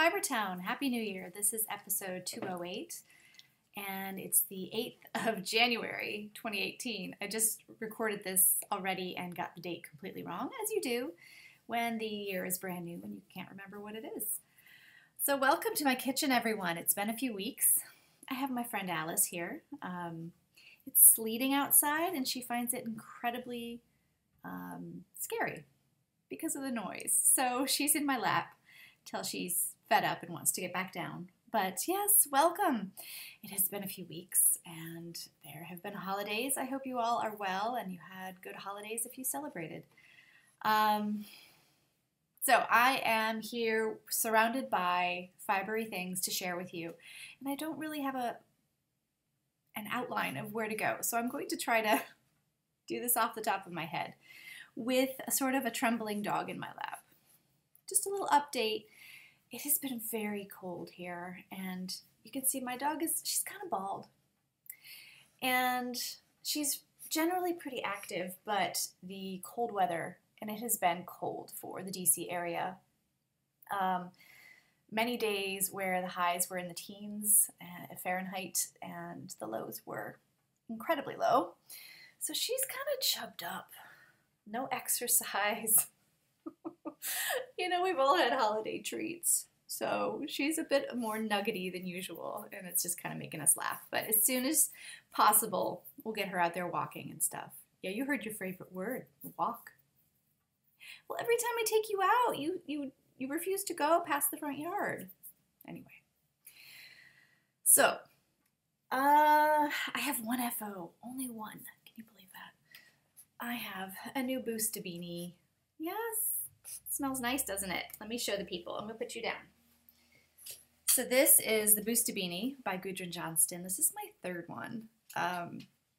Fibertown. Happy New Year. This is episode 208 and it's the 8th of January 2018. I just recorded this already and got the date completely wrong, as you do when the year is brand new and you can't remember what it is. So welcome to my kitchen, everyone. It's been a few weeks. I have my friend Alice here. It's sleeting outside and she finds it incredibly scary because of the noise. So she's in my lap till she's fed up and wants to get back down. But yes, welcome. It has been a few weeks and there have been holidays. I hope you all are well and you had good holidays if you celebrated. So I am here surrounded by fibery things to share with you. And I don't really have an outline of where to go. So I'm going to try to do this off the top of my head with a sort of a trembling dog in my lap. Just a little update. It has been very cold here and you can see my dog she's kind of bald. And she's generally pretty active, but the cold weather, and it has been cold for the DC area. Many days where the highs were in the teens Fahrenheit and the lows were incredibly low. So she's kind of chubbed up. No exercise. You know, we've all had holiday treats. So she's a bit more nuggety than usual, and it's just kind of making us laugh. But as soon as possible, we'll get her out there walking and stuff. Yeah, you heard your favorite word, walk. Well, every time I take you out, you refuse to go past the front yard. Anyway. So, I have one FO, only one. Can you believe that? I have a new Boosta Beanie. Yes, smells nice, doesn't it? Let me show the people. I'm gonna put you down. So this is the Boosta Beanie by Gudrun Johnston. This is my third one.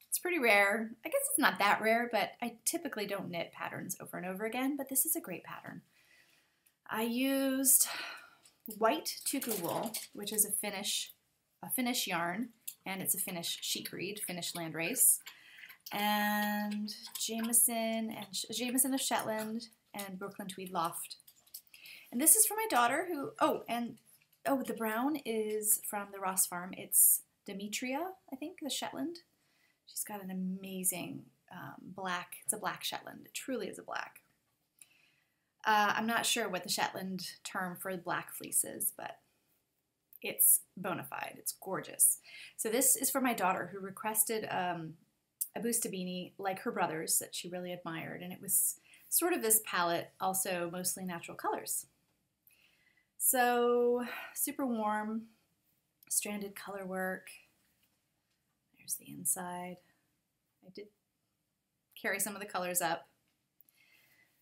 It's pretty rare. I guess it's not that rare, but I typically don't knit patterns over and over again, but this is a great pattern. I used white tuku wool, which is a Finnish yarn, and it's a Finnish sheet reed, Finnish landrace, and Jameson of Shetland and Brooklyn Tweed Loft. And this is for my daughter who, the brown is from the Ross Farm. It's Demetria, I think, the Shetland. She's got an amazing black, it's a black Shetland. It truly is a black. I'm not sure what the Shetland term for black fleece is, but it's bona fide. It's gorgeous. So this is for my daughter who requested a Boosta Beanie like her brother's that she really admired, and it was sort of this palette, also mostly natural colors. So super warm, stranded color work. There's the inside. I did carry some of the colors up.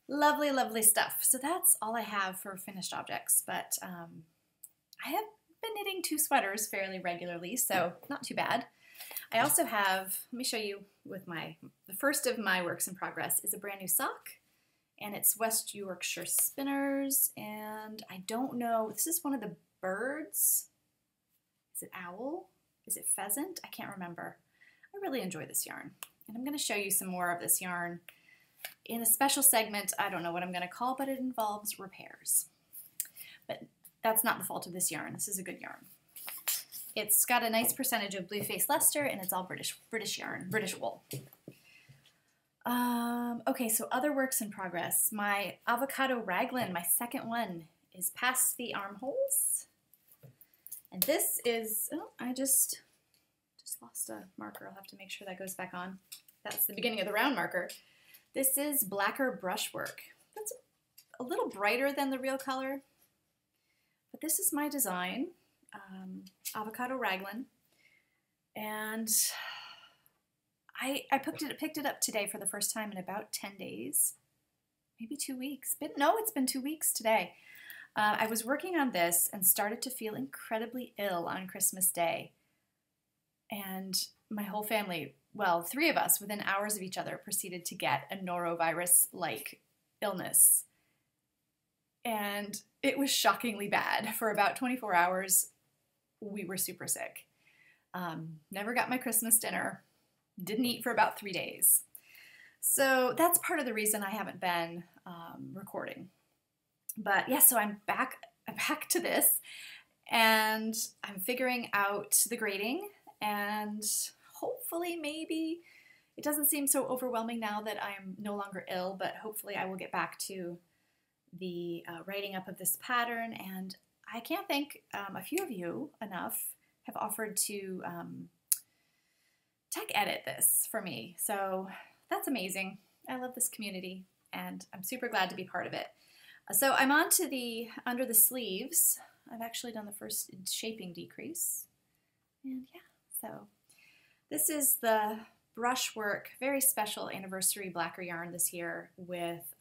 Lovely, lovely stuff. So that's all I have for finished objects, but I have been knitting 2 sweaters fairly regularly, so not too bad. I also have, let me show you with the first of my works in progress is a brand new sock, and it's West Yorkshire Spinners, and I don't know, this is one of the birds. Is it owl? Is it pheasant? I can't remember. I really enjoy this yarn, and I'm going to show you some more of this yarn in a special segment. I don't know what I'm going to call, but it involves repairs. But that's not the fault of this yarn. This is a good yarn. It's got a nice percentage of blue face Leicester, and it's all British yarn, British wool. Okay, so other works in progress. My Avocado Raglan, my second one, is past the armholes. And this is, oh, I just lost a marker. I'll have to make sure that goes back on. That's the beginning of the round marker. This is blacker brushwork. That's a little brighter than the real color, but this is my design, Avocado Raglan, and I picked it up today for the first time in about 10 days, maybe 2 weeks. No, it's been 2 weeks today. I was working on this and started to feel incredibly ill on Christmas Day, and my whole family, well, 3 of us within hours of each other proceeded to get a norovirus-like illness. And it was shockingly bad. For about 24 hours, we were super sick. Never got my Christmas dinner. Didn't eat for about 3 days. So that's part of the reason I haven't been recording. But yeah, so I'm back back to this, and I'm figuring out the grading, and hopefully maybe it doesn't seem so overwhelming now that I'm no longer ill, but hopefully I will get back to the writing up of this pattern. And I can't thank a few of you enough have offered to tech edit this for me. So that's amazing. I love this community and I'm super glad to be part of it. So I'm on to the under the sleeves. I've actually done the first shaping decrease. And yeah, so this is the brushwork, very special anniversary blacker yarn this year with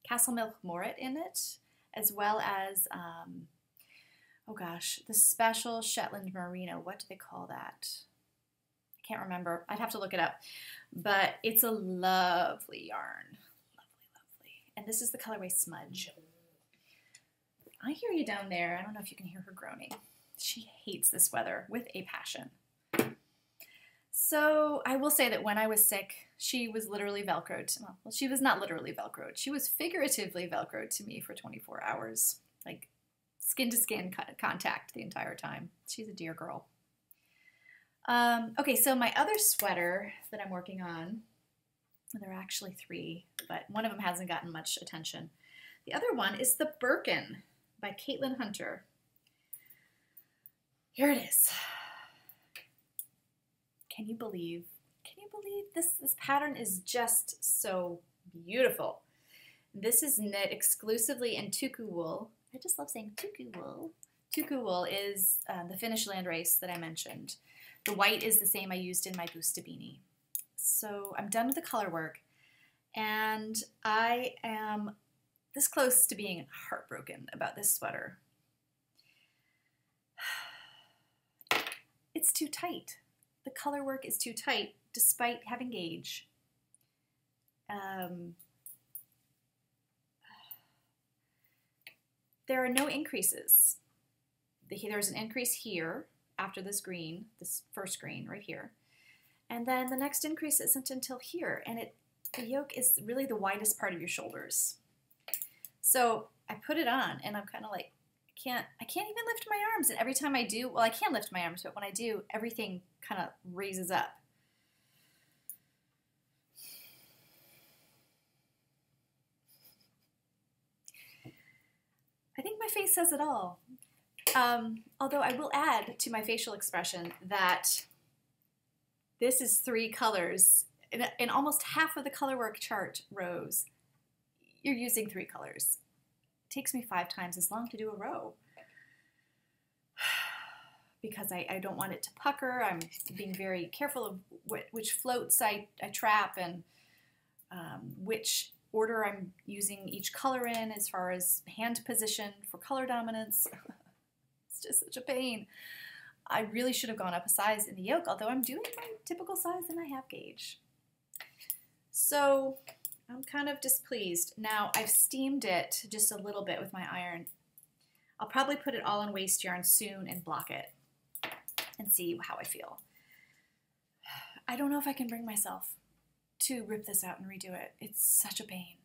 Castle Milk Morit in it, as well as, oh gosh, the special Shetland Merino. What do they call that? I can't remember. I'd have to look it up. But it's a lovely yarn. Lovely, lovely. And this is the colorway Smudge. I hear you down there. I don't know if you can hear her groaning. She hates this weather with a passion. So I will say that when I was sick, she was literally Velcroed. Well, she was not literally Velcroed. She was figuratively Velcroed to me for 24 hours, like skin to skin contact the entire time. She's a dear girl. Okay, so my other sweater that I'm working on, there are actually 3, but one of them hasn't gotten much attention. The other one is the Birkin by Caitlin Hunter. Here it is. Can you believe this pattern is just so beautiful. This is knit exclusively in tuku wool. I just love saying tuku wool. Tuku wool is the Finnish landrace that I mentioned. The white is the same I used in my Busta Beanie. So I'm done with the color work and I am this close to being heartbroken about this sweater. It's too tight. The color work is too tight despite having gauge. There are no increases. There's an increase here after this green, this first green right here. And then the next increase isn't until here. And the yoke is really the widest part of your shoulders. So I put it on and I'm kind of like, I can't even lift my arms. And every time I do, well, I can lift my arms, but when I do, everything kind of raises up. I think my face says it all. Although I will add to my facial expression that this is 3 colors. In almost half of the color work chart rows, you're using 3 colors. It takes me 5 times as long to do a row because I don't want it to pucker. I'm being very careful of which floats I trap and which order I'm using each color in as far as hand position for color dominance. It's just such a pain. I really should have gone up a size in the yoke, although I'm doing my typical size and I have gauge. So I'm kind of displeased. Now I've steamed it just a little bit with my iron. I'll probably put it all in waste yarn soon and block it and see how I feel. I don't know if I can bring myself to rip this out and redo it. It's such a pain.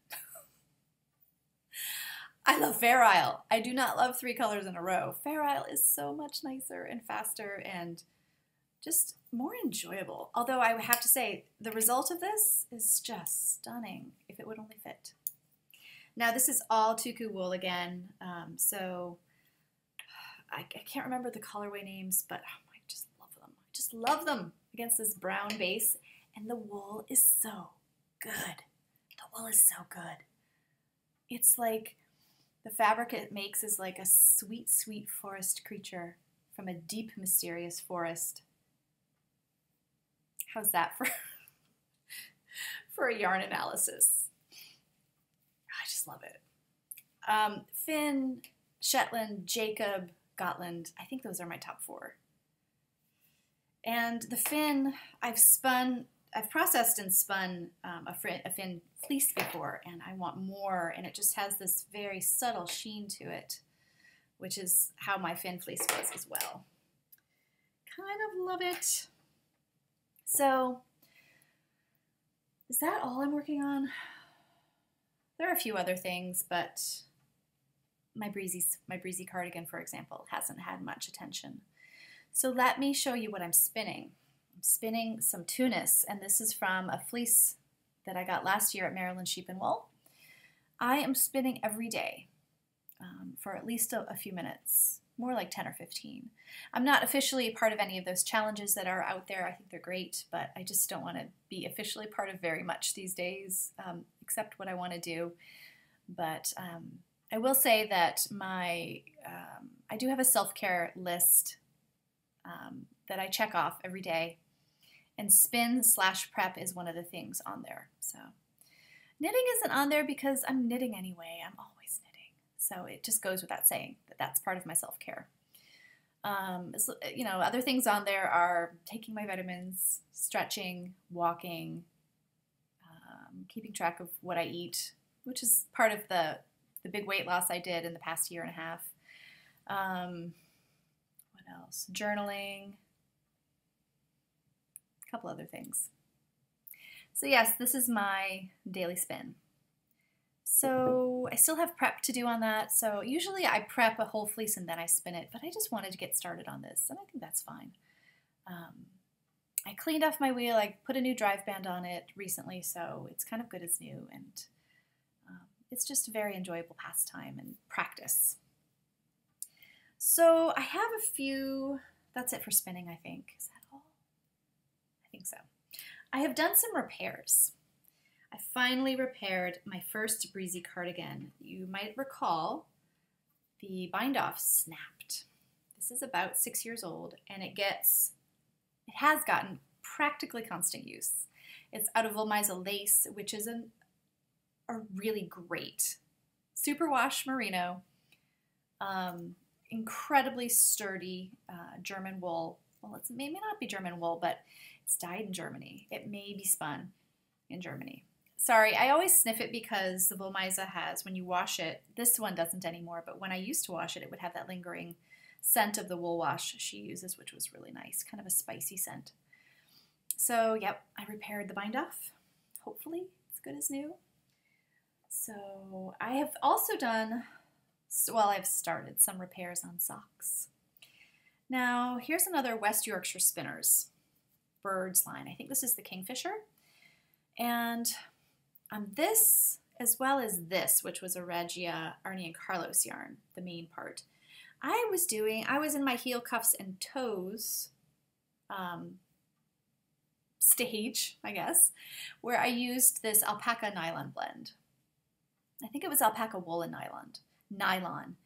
I love Fair Isle. I do not love 3 colors in a row. Fair Isle is so much nicer and faster and just more enjoyable. Although I would have to say, the result of this is just stunning if it would only fit. Now this is all tuku wool again, so I can't remember the colorway names, but I just love them. I just love them against this brown base, and the wool is so good. The wool is so good. It's like the fabric it makes is like a sweet, sweet forest creature from a deep, mysterious forest. How's that for a yarn analysis? I just love it. Finn, Shetland, Jacob, Gotland. I think those are my top 4. And the Finn, I've processed and spun a Finn fleece before, and I want more, and it just has this very subtle sheen to it, which is how my Finn fleece was as well. Kind of love it. So, is that all I'm working on? There are a few other things, but my breezy cardigan, for example, hasn't had much attention. So let me show you what I'm spinning. I'm spinning some tunis, and this is from a fleece that I got last year at Maryland Sheep and Wool. I am spinning every day for at least a few minutes, more like 10 or 15. I'm not officially a part of any of those challenges that are out there. I think they're great, but I just don't want to be officially part of very much these days, except what I want to do. But I will say that I do have a self-care list that I check off every day, and spin/prep is one of the things on there. So knitting isn't on there because I'm knitting anyway. I'm always knitting. So it just goes without saying that that's part of my self-care. Other things on there are taking my vitamins, stretching, walking, keeping track of what I eat, which is part of the big weight loss I did in the past year and a half. What else? Journaling, a couple other things. So yes, this is my daily spin. So I still have prep to do on that. So usually I prep a whole fleece and then I spin it, but I just wanted to get started on this, and I think that's fine. I cleaned off my wheel. I put a new drive band on it recently, so it's kind of good as new, and it's just a very enjoyable pastime and practice. So I have a few, that's it for spinning, I think. Is that all? I think so. I have done some repairs. I finally repaired my first breezy cardigan. You might recall the bind-off snapped. This is about 6 years old, and it has gotten practically constant use. It's out of Volmisa lace, which is a really great superwash merino, incredibly sturdy German wool. Well, it may not be German wool, but it's dyed in Germany. It may be spun in Germany. Sorry, I always sniff it because the Volmisa has, when you wash it, this one doesn't anymore, but when I used to wash it, it would have that lingering scent of the wool wash she uses, which was really nice, kind of a spicy scent. So, yep, I repaired the bind-off. Hopefully, it's good as new. So, I have also I've started some repairs on socks. Now, here's another West Yorkshire Spinners Birds line. I think this is the Kingfisher. And on this, as well as this, which was a Regia Arnie and Carlos yarn, the main part, I was in my heel cuffs and toes stage, I guess, where I used this alpaca nylon blend. I think it was alpaca wool and nylon.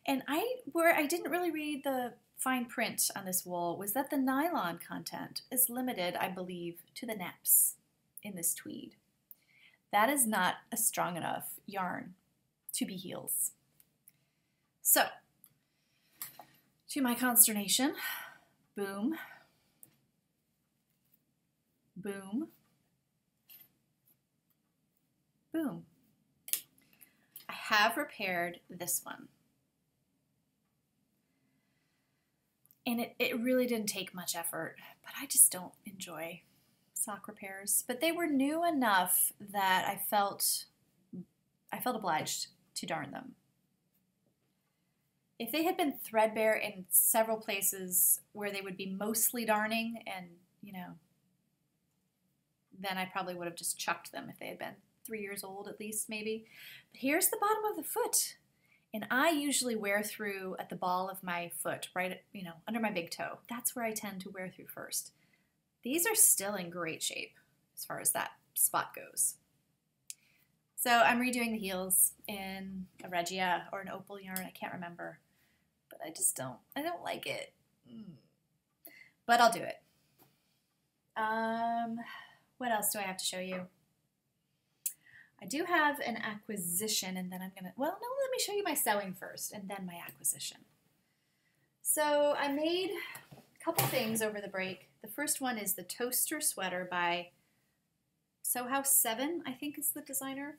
And where I didn't really read the fine print on this wool was that the nylon content is limited, I believe, to the neps in this tweed. That is not a strong enough yarn to be heels. So, to my consternation, boom, boom, boom. I have repaired this one. And it really didn't take much effort, but I just don't enjoy sock repairs. But they were new enough that I felt obliged to darn them. If they had been threadbare in several places where they would be mostly darning and, then I probably would have just chucked them if they had been 3 years old at least, maybe. But here's the bottom of the foot. And I usually wear through at the ball of my foot, right, under my big toe. That's where I tend to wear through first. These are still in great shape as far as that spot goes. So I'm redoing the heels in a Regia or an opal yarn, I can't remember. But I don't like it. But I'll do it. What else do I have to show you? I do have an acquisition, and then let me show you my sewing first, and then my acquisition. So I made a couple things over the break. The first one is the Toaster Sweater by Sew House 7, I think is the designer.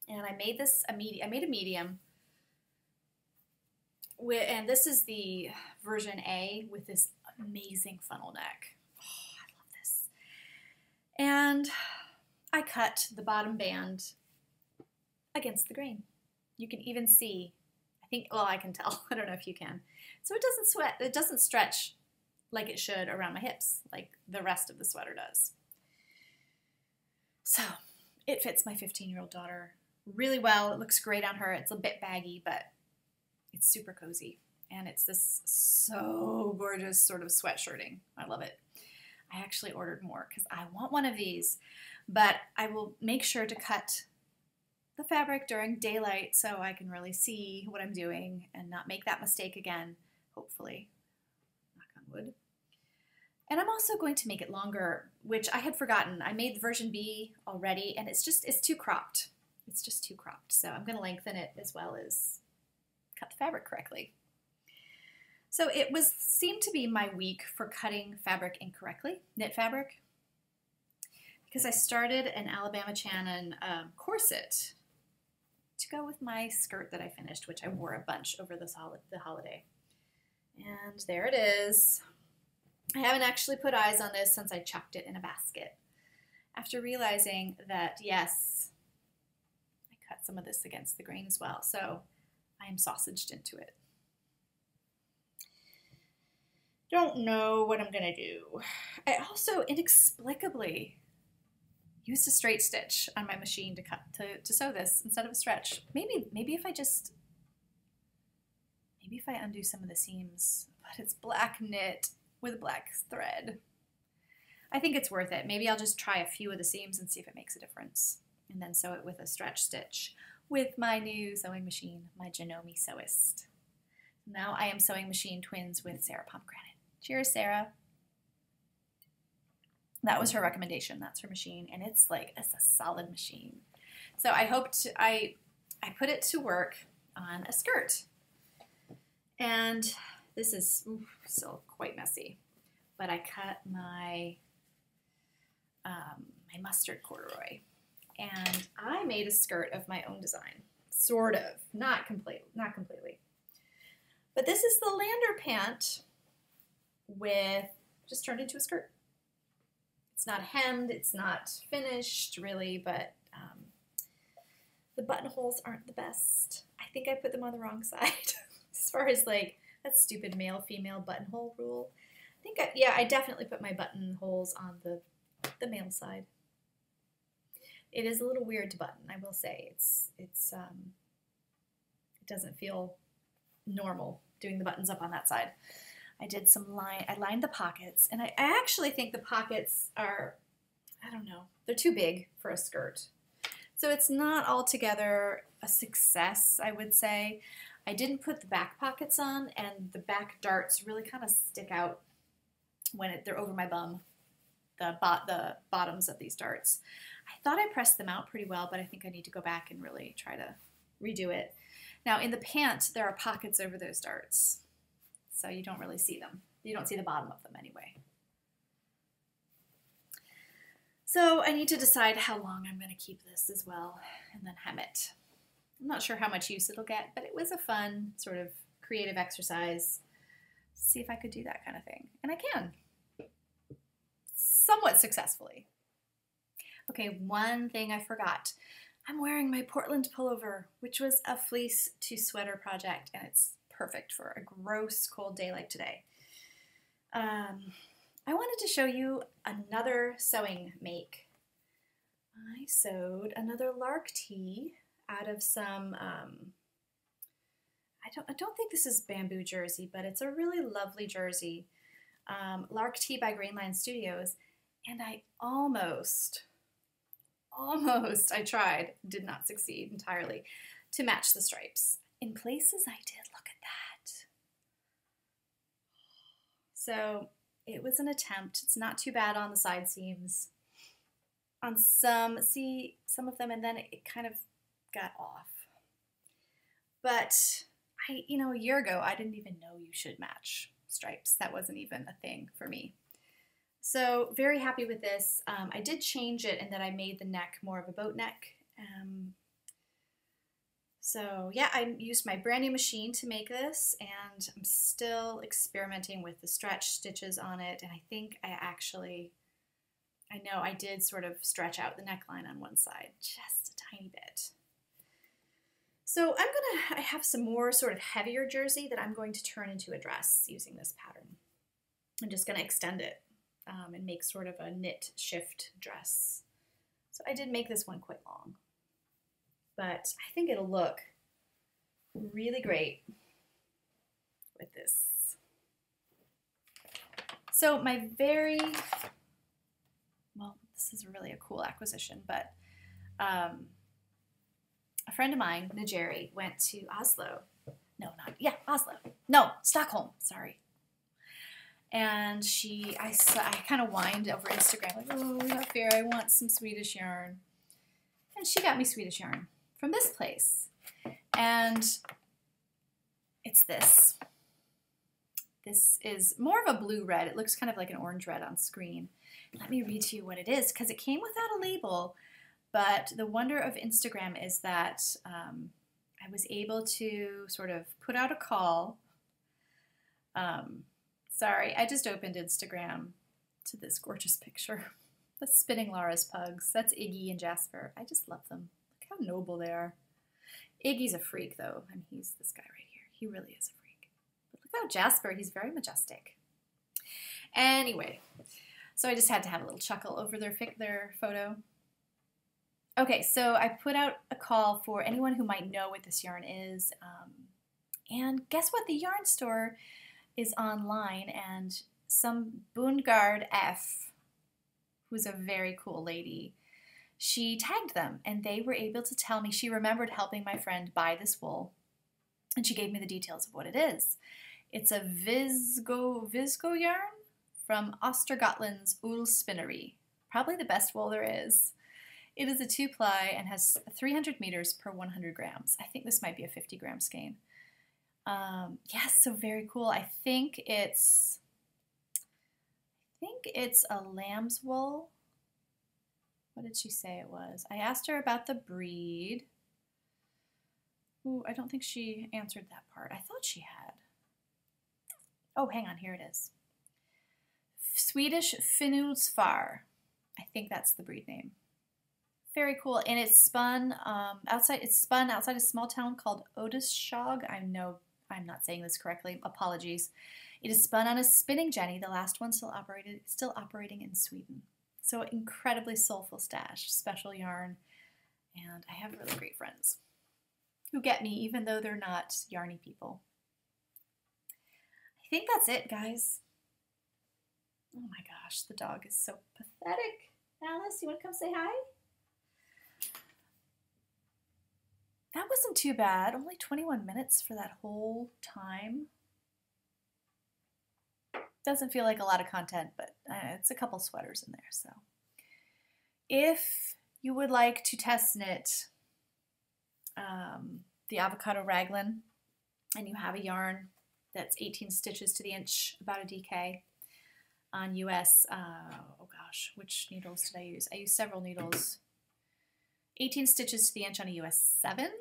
And I made this I made a medium. And this is the version A with this amazing funnel neck. Oh, I love this. And I cut the bottom band against the grain. You can even see think, well, I can tell. I don't know if you can. So it doesn't sweat. It doesn't stretch like it should around my hips, like the rest of the sweater does. So it fits my 15-year-old daughter really well. It looks great on her. It's a bit baggy, but it's super cozy. And it's this so gorgeous sort of sweatshirting. I love it. I actually ordered more because I want one of these, but I will make sure to cut the fabric during daylight so I can really see what I'm doing and not make that mistake again, hopefully. Knock on wood. And I'm also going to make it longer, which I had forgotten. I made version B already, and it's too cropped. It's just too cropped. So I'm going to lengthen it as well as cut the fabric correctly. So it seemed to be my week for cutting fabric incorrectly, knit fabric, because I started an Alabama Shannon corset to go with my skirt that I finished, which I wore a bunch over the holiday. And there it is. I haven't actually put eyes on this since I chucked it in a basket. After realizing that, yes, I cut some of this against the grain as well, so I am sausaged into it. Don't know what I'm gonna do. I also inexplicably used a straight stitch on my machine to sew this instead of a stretch. Maybe if I undo some of the seams, but it's black knit with black thread. I think it's worth it. Maybe I'll just try a few of the seams and see if it makes a difference, and then sew it with a stretch stitch with my new sewing machine, my Janome Sewist. Now I am sewing machine twins with Sarah Pomegranate. Cheers, Sarah. That was her recommendation. That's her machine, and it's a solid machine. So I put it to work on a skirt, and this is still quite messy, but I cut my my mustard corduroy, and I made a skirt of my own design, sort of, not completely. But this is the lander pant just turned into a skirt. It's not hemmed, it's not finished really, but the buttonholes aren't the best. I think I put them on the wrong side as far as that stupid male-female buttonhole rule. I definitely put my buttonholes on the male side. It is a little weird to button, I will say. It doesn't feel normal doing the buttons up on that side. I lined the pockets, and I actually think the pockets are, I don't know, they're too big for a skirt. So it's not altogether a success, I would say. I didn't put the back pockets on, and the back darts really kind of stick out when they're over my bum, the bottoms of these darts. I thought I pressed them out pretty well, but I think I need to go back and really try to redo it. Now in the pant, there are pockets over those darts, so you don't really see them. You don't see the bottom of them anyway. So I need to decide how long I'm going to keep this as well, and then hem it. I'm not sure how much use it'll get, but it was a fun sort of creative exercise. See if I could do that kind of thing. And I can. Somewhat successfully. Okay, one thing I forgot. I'm wearing my Portland pullover, which was a fleece to sweater project, and it's perfect for a gross cold day like today. I wanted to show you another sewing make. I sewed another Lark Tee out of some, I don't think this is bamboo jersey, but it's a really lovely jersey. Lark Tee by Green Line Studios, and I almost, I tried, did not succeed entirely, to match the stripes. In places I did, look at that. So it was an attempt. It's not too bad on the side seams. On some of them, and then it kind of got off. But a year ago, I didn't even know you should match stripes. That wasn't even a thing for me. So very happy with this. I did change it in that I made the neck more of a boat neck. So yeah, I used my brand new machine to make this, and I'm still experimenting with the stretch stitches on it. And I think I know I did sort of stretch out the neckline on one side, just a tiny bit. So I have some more sort of heavier jersey that I'm going to turn into a dress using this pattern. I'm just going to extend it and make sort of a knit shift dress. So I did make this one quite long, but I think it'll look really great with this. So my this is really a cool acquisition, but a friend of mine, Najeri, went to Oslo. Oslo. No, Stockholm, sorry. And I kind of whined over Instagram, like, oh, not fair, I want some Swedish yarn. And she got me Swedish yarn from this place. And it's this. This is more of a blue-red. It looks kind of like an orange-red on screen. Let me read to you what it is, because it came without a label. But the wonder of Instagram is that I was able to sort of put out a call. Sorry, I just opened Instagram to this gorgeous picture. That's Spinning Laura's pugs. That's Iggy and Jasper. I just love them. Look how noble they are. Iggy's a freak, though, and he's this guy right here. He really is a freak. But look how Jasper, he's very majestic. Anyway, so I just had to have a little chuckle over their photo. Okay, so I put out a call for anyone who might know what this yarn is. And guess what? The yarn store is online, and some Bundgard F, who's a very cool lady, she tagged them, and they were able to tell me. She remembered helping my friend buy this wool, and she gave me the details of what it is. It's a visco yarn from Östergötland's Ull Spinnery. Probably the best wool there is. It is a 2-ply and has 300 meters per 100 grams. I think this might be a 50-gram skein. Yes, so very cool. I think it's a lamb's wool. What did she say it was? I asked her about the breed. Ooh, I don't think she answered that part. I thought she had. Oh, hang on, here it is. Swedish Finnulsfar. I think that's the breed name. Very cool, and it's spun outside. It's spun outside a small town called Ödeshög. I know I'm not saying this correctly. Apologies. It is spun on a spinning jenny. The last one still operating in Sweden. So incredibly soulful stash, special yarn, and I have really great friends who get me, even though they're not yarny people. I think that's it, guys. Oh my gosh, the dog is so pathetic. Alice, you want to come say hi? That wasn't too bad. Only 21 minutes for that whole time. Doesn't feel like a lot of content, but it's a couple sweaters in there. So, if you would like to test knit the Avocado Raglan, and you have a yarn that's 18 stitches to the inch, about a DK on US, oh gosh, which needles did I use? I used several needles. 18 stitches to the inch on a US 7,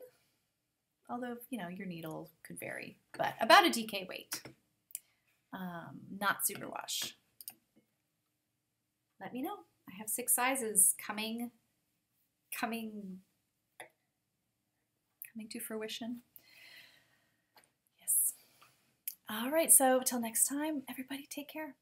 although, you know, your needle could vary, but about a DK weight. Not superwash. Let me know. I have 6 sizes coming to fruition. Yes. All right, so till next time, everybody take care.